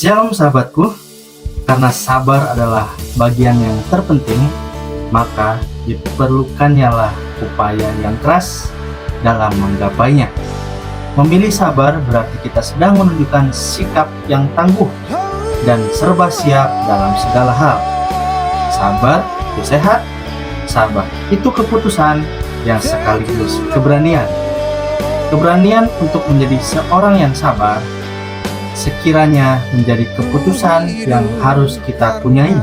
Shalom sahabatku, karena sabar adalah bagian yang terpenting, maka diperlukannya upaya yang keras dalam menggapainya. Memilih sabar berarti kita sedang menunjukkan sikap yang tangguh dan serba siap dalam segala hal. Sabar itu sehat, sabar itu keputusan yang sekaligus keberanian. Keberanian untuk menjadi seorang yang sabar sekiranya menjadi keputusan yang harus kita punyai.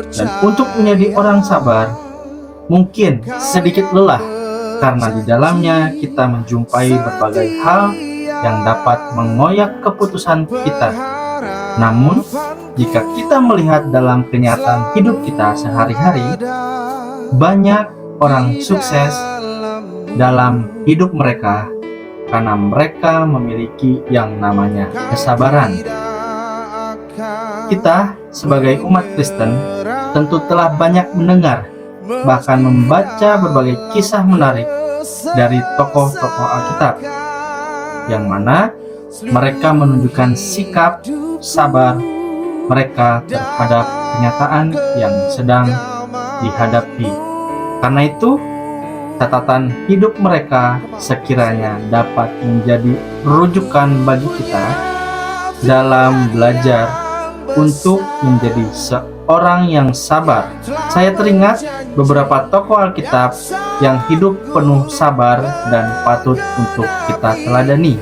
Dan untuk menjadi orang sabar mungkin sedikit lelah, karena di dalamnya kita menjumpai berbagai hal yang dapat mengoyak keputusan kita. Namun, jika kita melihat dalam kenyataan hidup kita sehari-hari, banyak orang sukses dalam hidup mereka karena mereka memiliki yang namanya kesabaran. Kita sebagai umat Kristen tentu telah banyak mendengar, bahkan membaca berbagai kisah menarik dari tokoh-tokoh Alkitab, yang mana mereka menunjukkan sikap sabar mereka terhadap kenyataan yang sedang dihadapi. Karena itu, catatan hidup mereka sekiranya dapat menjadi rujukan bagi kita dalam belajar untuk menjadi seorang yang sabar. Saya teringat beberapa tokoh Alkitab yang hidup penuh sabar dan patut untuk kita teladani.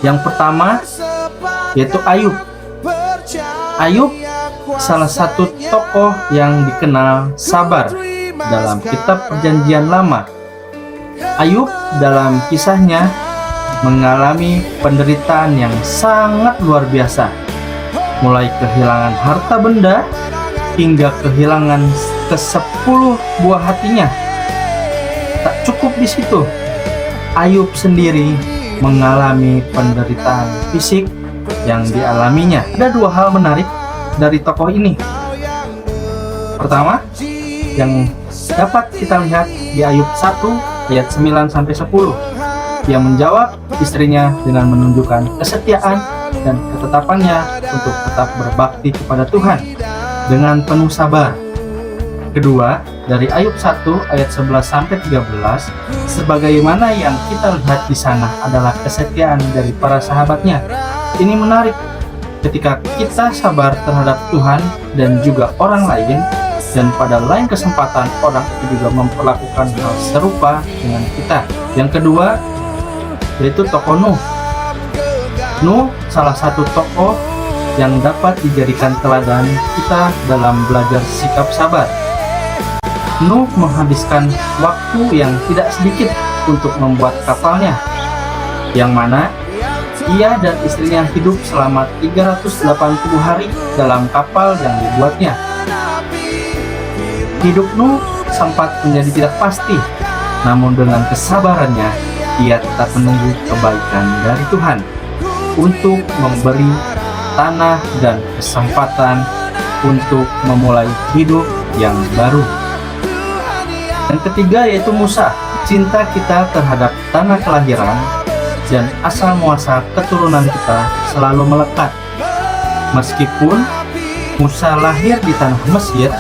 Yang pertama yaitu Ayub. Ayub salah satu tokoh yang dikenal sabar dalam kitab Perjanjian Lama. Ayub dalam kisahnya mengalami penderitaan yang sangat luar biasa, mulai kehilangan harta benda hingga kehilangan ke-10 buah hatinya. Tak cukup di situ, Ayub sendiri mengalami penderitaan fisik yang dialaminya. Ada dua hal menarik dari tokoh ini. Pertama, yang dapat kita lihat di Ayub 1 ayat 9-10. Dia menjawab istrinya dengan menunjukkan kesetiaan dan ketetapannya untuk tetap berbakti kepada Tuhan dengan penuh sabar. Kedua, dari Ayub 1 ayat 11-13, sebagaimana yang kita lihat di sana adalah kesetiaan dari para sahabatnya. Ini menarik, ketika kita sabar terhadap Tuhan dan juga orang lain, dan pada lain kesempatan orang itu juga memperlakukan hal serupa dengan kita. Yang kedua yaitu tokoh Nuh. Nuh salah satu tokoh yang dapat dijadikan teladan kita dalam belajar sikap sabar. Nuh menghabiskan waktu yang tidak sedikit untuk membuat kapalnya, yang mana ia dan istrinya hidup selama 380 hari dalam kapal yang dibuatnya. Hidup Nuh sempat menjadi tidak pasti, namun dengan kesabarannya ia tetap menunggu kebaikan dari Tuhan untuk memberi tanah dan kesempatan untuk memulai hidup yang baru. Dan ketiga yaitu Musa. Cinta kita terhadap tanah kelahiran dan asal muasal keturunan kita selalu melekat. Meskipun Musa lahir di tanah Mesir,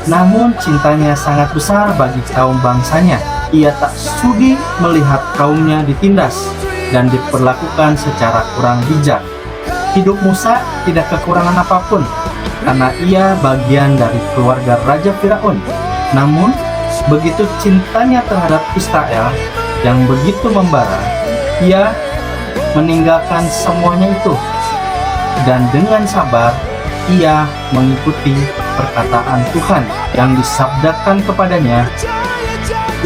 namun cintanya sangat besar bagi kaum bangsanya. Ia tak sudi melihat kaumnya ditindas dan diperlakukan secara kurang bijak. Hidup Musa tidak kekurangan apapun, karena ia bagian dari keluarga Raja Firaun. Namun, begitu cintanya terhadap Israel yang begitu membara, ia meninggalkan semuanya itu. Dan dengan sabar, ia mengikuti perkataan Tuhan yang disabdakan kepadanya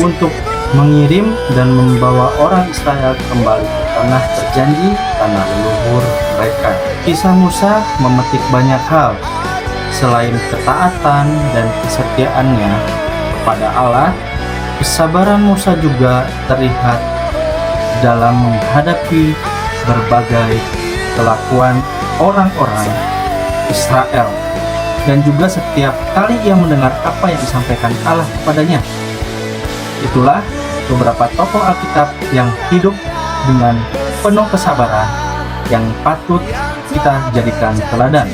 untuk mengirim dan membawa orang Israel kembali ke tanah terjanji, tanah leluhur mereka. Kisah Musa memetik banyak hal. Selain ketaatan dan kesetiaannya kepada Allah, kesabaran Musa juga terlihat dalam menghadapi berbagai kelakuan orang-orang Israel, dan juga setiap kali ia mendengar apa yang disampaikan Allah kepadanya. Itulah beberapa tokoh Alkitab yang hidup dengan penuh kesabaran yang patut kita jadikan teladan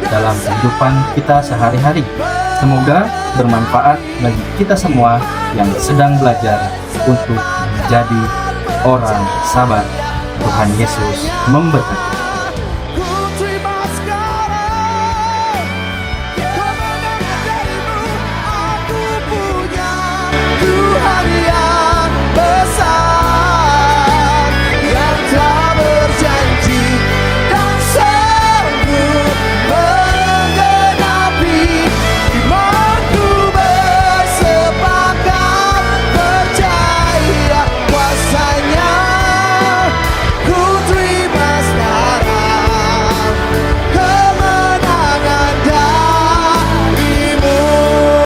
dalam kehidupan kita sehari-hari. Semoga bermanfaat bagi kita semua yang sedang belajar untuk menjadi orang sabar. Tuhan Yesus memberkati.